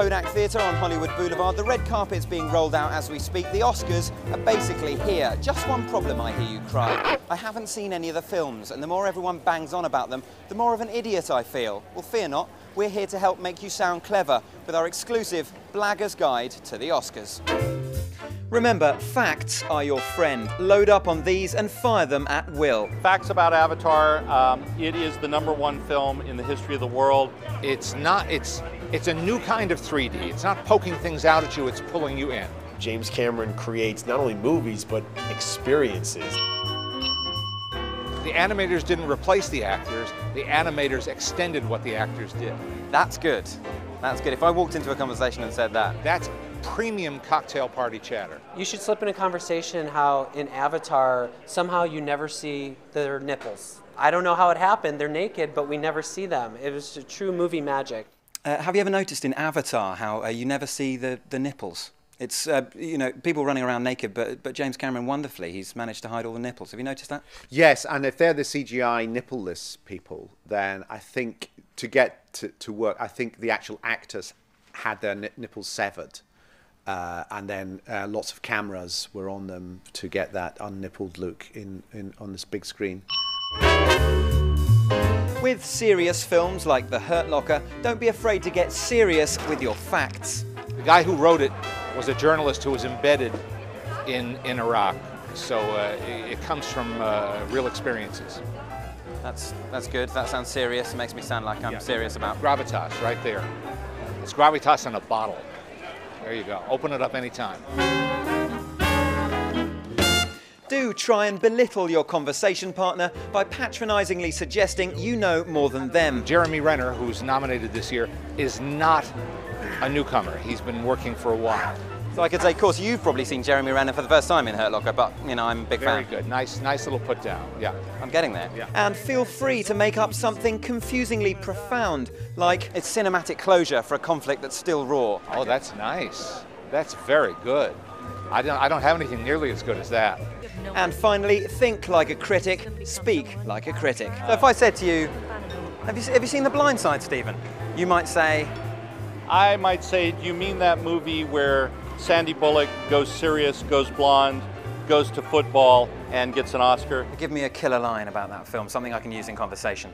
Kodak Theatre on Hollywood Boulevard. The red carpet's being rolled out as we speak. The Oscars are basically here. Just one problem, I hear you cry. I haven't seen any of the films, and the more everyone bangs on about them, the more of an idiot I feel. Well, fear not. We're here to help make you sound clever with our exclusive Blagger's Guide to the Oscars. Remember, facts are your friend. Load up on these and fire them at will. Facts about Avatar, it is the #1 film in the history of the world. It's a new kind of 3D. It's not poking things out at you, it's pulling you in. James Cameron creates not only movies, but experiences. The animators didn't replace the actors, the animators extended what the actors did. That's good. That's good. If I walked into a conversation and said that. That's premium cocktail party chatter. You should slip in a conversation how in Avatar, somehow you never see their nipples. I don't know how it happened, they're naked, but we never see them. It was a true movie magic. Have you ever noticed in Avatar how you never see the nipples? It's, you know, people running around naked, but James Cameron, wonderfully, he's managed to hide all the nipples. Have you noticed that? Yes, and if they're the CGI nippleless people, then I think to get to work, I think the actual actors had their nipples severed. And then lots of cameras were on them to get that unnippled look on this big screen. With serious films like The Hurt Locker, don't be afraid to get serious with your facts. The guy who wrote it was a journalist who was embedded in Iraq, so it comes from real experiences. That's good. That sounds serious. It makes me sound like I'm serious about Gravitas, right there. It's gravitas in a bottle. There you go. Open it up anytime. Do try and belittle your conversation partner by patronisingly suggesting you know more than them. Jeremy Renner, who's nominated this year, is not a newcomer. He's been working for a while. So I could say, of course, you've probably seen Jeremy Renner for the first time in Hurt Locker, but, you know, I'm a big fan. Very good. Nice little put down. Yeah. I'm getting there. Yeah. And feel free to make up something confusingly profound, like it's cinematic closure for a conflict that's still raw. Oh, that's nice. That's very good. I don't have anything nearly as good as that. And finally, think like a critic, speak like a critic. So if I said to you, have you seen The Blind Side, Stephen? You might say... I might say, do you mean that movie where Sandy Bullock goes serious, goes blonde, goes to football, and gets an Oscar? Give me a killer line about that film, something I can use in conversation.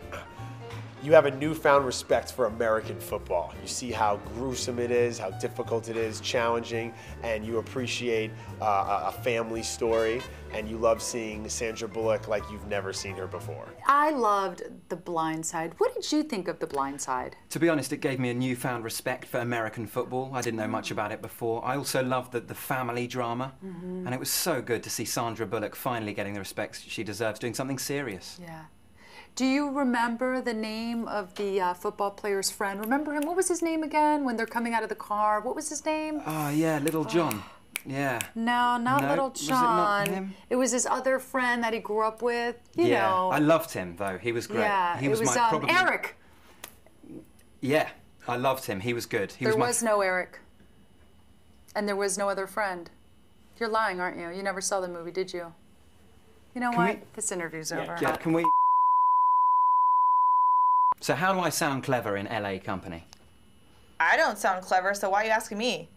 You have a newfound respect for American football. You see how gruesome it is, how difficult it is, challenging, and you appreciate a family story, and you love seeing Sandra Bullock like you've never seen her before. I loved The Blind Side. What did you think of The Blind Side? To be honest, it gave me a newfound respect for American football. I didn't know much about it before. I also loved the family drama, and it was so good to see Sandra Bullock finally getting the respect she deserves, doing something serious. Yeah. Do you remember the name of the football player's friend? Remember him? What was his name again when they're coming out of the car? What was his name? Oh, yeah, Little John. Yeah. No, not Little John. Was it not him? It was his other friend that he grew up with. You know. I loved him, though. He was great. Yeah, he was probably... Eric. Yeah, I loved him. He was good. There was no Eric. And there was no other friend. You're lying, aren't you? You never saw the movie, did you? You know what? This interview's over. Yeah, can we... So how do I sound clever in LA Company? I don't sound clever, so why are you asking me?